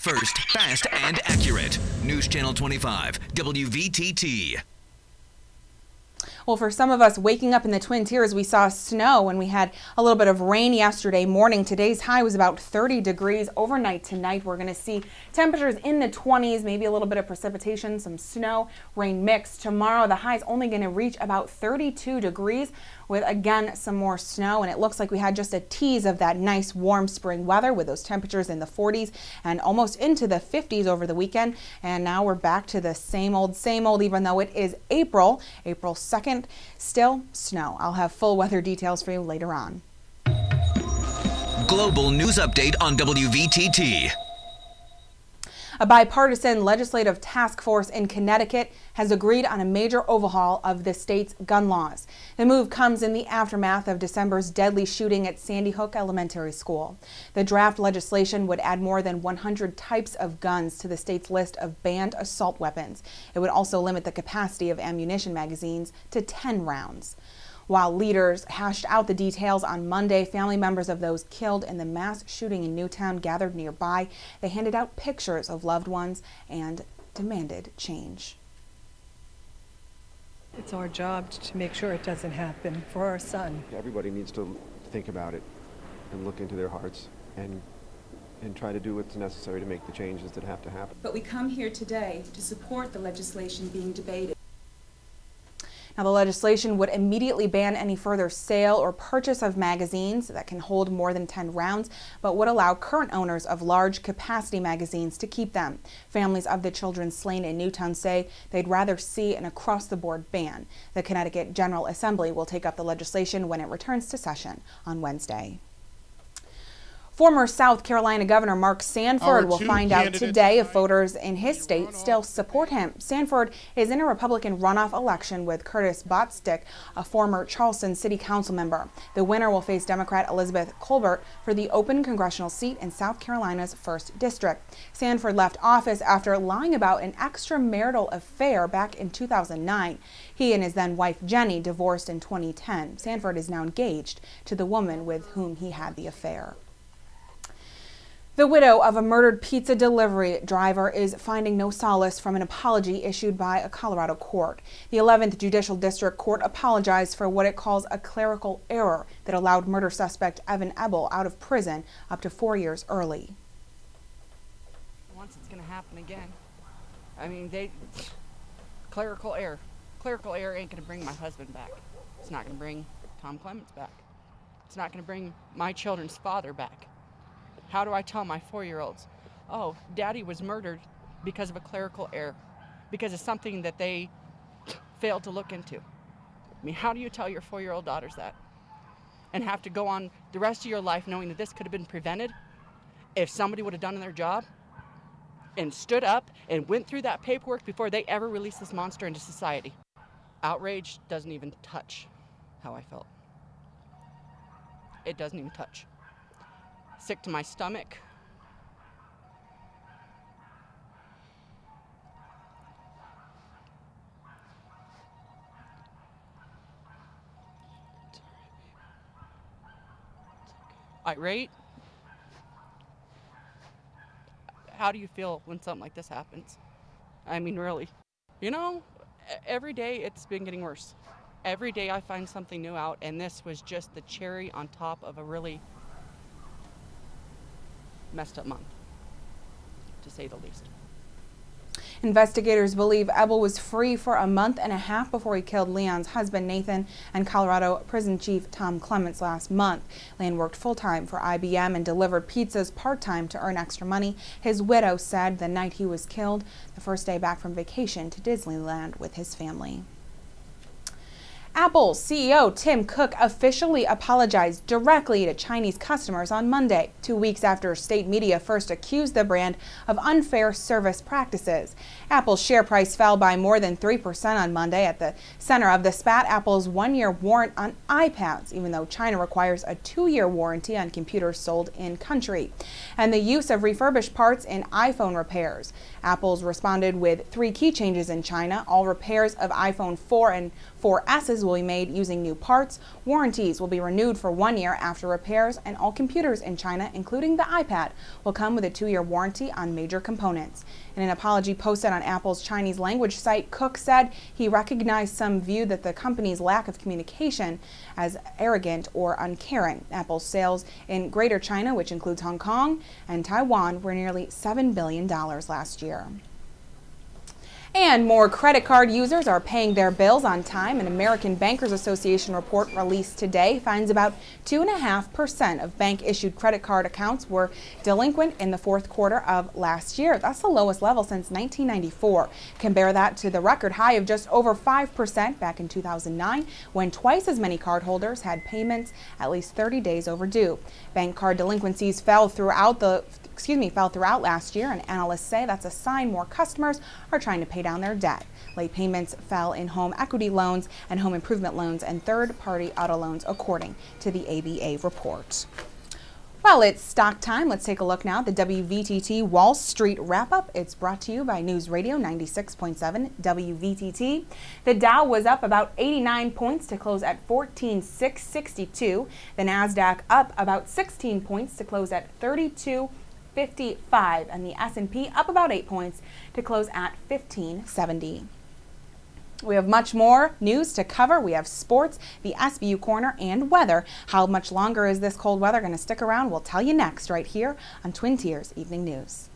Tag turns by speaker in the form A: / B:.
A: First, fast, and accurate. News Channel 25, WVTT.
B: Well, for some of us waking up in the Twin Tiers, we saw snow and we had a little bit of rain yesterday morning. Today's high was about 30 degrees. Overnight tonight, we're going to see temperatures in the 20s, maybe a little bit of precipitation, some snow, rain mix. Tomorrow, the high is only going to reach about 32 degrees with, again, some more snow. And it looks like we had just a tease of that nice warm spring weather with those temperatures in the 40s and almost into the 50s over the weekend. And now we're back to the same old, even though it is April 2nd. Still snow. I'll have full weather details for you later on.
A: Global news update on WVTT.
B: A bipartisan legislative task force in Connecticut has agreed on a major overhaul of the state's gun laws. The move comes in the aftermath of December's deadly shooting at Sandy Hook Elementary School. The draft legislation would add more than 100 types of guns to the state's list of banned assault weapons. It would also limit the capacity of ammunition magazines to 10 rounds. While leaders hashed out the details on Monday, family members of those killed in the mass shooting in Newtown gathered nearby. They handed out pictures of loved ones and demanded change.
C: It's our job to make sure it doesn't happen for our son.
D: Everybody needs to think about it and look into their hearts and try to do what's necessary to make the changes that have to happen.
E: But we come here today to support the legislation being debated.
B: Now, the legislation would immediately ban any further sale or purchase of magazines that can hold more than 10 rounds, but would allow current owners of large capacity magazines to keep them. Families of the children slain in Newtown say they'd rather see an across-the-board ban. The Connecticut General Assembly will take up the legislation when it returns to session on Wednesday. Former South Carolina Governor Mark Sanford will find out today if voters in his state still support him. Sanford is in a Republican runoff election with Curtis Botstick, a former Charleston City Council member. The winner will face Democrat Elizabeth Colbert for the open congressional seat in South Carolina's 1st District. Sanford left office after lying about an extramarital affair back in 2009. He and his then-wife Jenny divorced in 2010. Sanford is now engaged to the woman with whom he had the affair. The widow of a murdered pizza delivery driver is finding no solace from an apology issued by a Colorado court. The 11th Judicial District Court apologized for what it calls a clerical error that allowed murder suspect Evan Ebel out of prison up to 4 years early.
F: Once it's going to happen again. I mean, clerical error. Clerical error ain't going to bring my husband back. It's not going to bring Tom Clements back. It's not going to bring my children's father back. How do I tell my 4-year-olds, oh, Daddy was murdered because of a clerical error, because of something that they failed to look into? I mean, how do you tell your 4-year-old daughters that? And have to go on the rest of your life knowing that this could have been prevented if somebody would have done their job and stood up and went through that paperwork before they ever released this monster into society. Outrage doesn't even touch how I felt. It doesn't even touch. Sick to my stomach. Irate. How do you feel when something like this happens? I mean, really. You know, every day it's been getting worse. Every day I find something new out, and this was just the cherry on top of a really messed up month, to say the least.
B: Investigators believe Ebel was free for a month and a half before he killed Leon's husband, Nathan, and Colorado Prison Chief Tom Clements last month. Leon worked full-time for IBM and delivered pizzas part-time to earn extra money. His widow said the night he was killed, the first day back from vacation to Disneyland with his family. Apple's CEO Tim Cook officially apologized directly to Chinese customers on Monday, 2 weeks after state media first accused the brand of unfair service practices. Apple's share price fell by more than 3% on Monday. At the center of the spat, Apple's one-year warrant on iPads, even though China requires a 2-year warranty on computers sold in country, and the use of refurbished parts in iPhone repairs. Apple's responded with 3 key changes in China. All repairs of iPhone 4 and 4 S's will be made using new parts. Warranties will be renewed for 1 year after repairs, and all computers in China, including the iPad, will come with a 2-year warranty on major components. In an apology posted on Apple's Chinese language site, Cook said he recognized some view that the company's lack of communication as arrogant or uncaring. Apple's sales in Greater China, which includes Hong Kong and Taiwan, were nearly $7 billion last year. And more credit card users are paying their bills on time. An American Bankers Association report released today finds about 2.5% of bank-issued credit card accounts were delinquent in the fourth quarter of last year. That's the lowest level since 1994. Compare that to the record high of just over 5% back in 2009, when twice as many cardholders had payments at least 30 days overdue. Bank card delinquencies fell throughout last year, and analysts say that's a sign more customers are trying to pay down their debt. Late payments fell in home equity loans and home improvement loans and third-party auto loans, according to the ABA report. Well, it's stock time. Let's take a look now at the WVTT Wall Street Wrap-Up. It's brought to you by News Radio 96.7 WVTT. The Dow was up about 89 points to close at 14,662. The NASDAQ up about 16 points to close at 3255, and the S&P up about 8 points to close at 1570. We have much more news to cover. We have sports, the SBU Corner, and weather. How much longer is this cold weather going to stick around? We'll tell you next right here on Twin Tiers Evening News.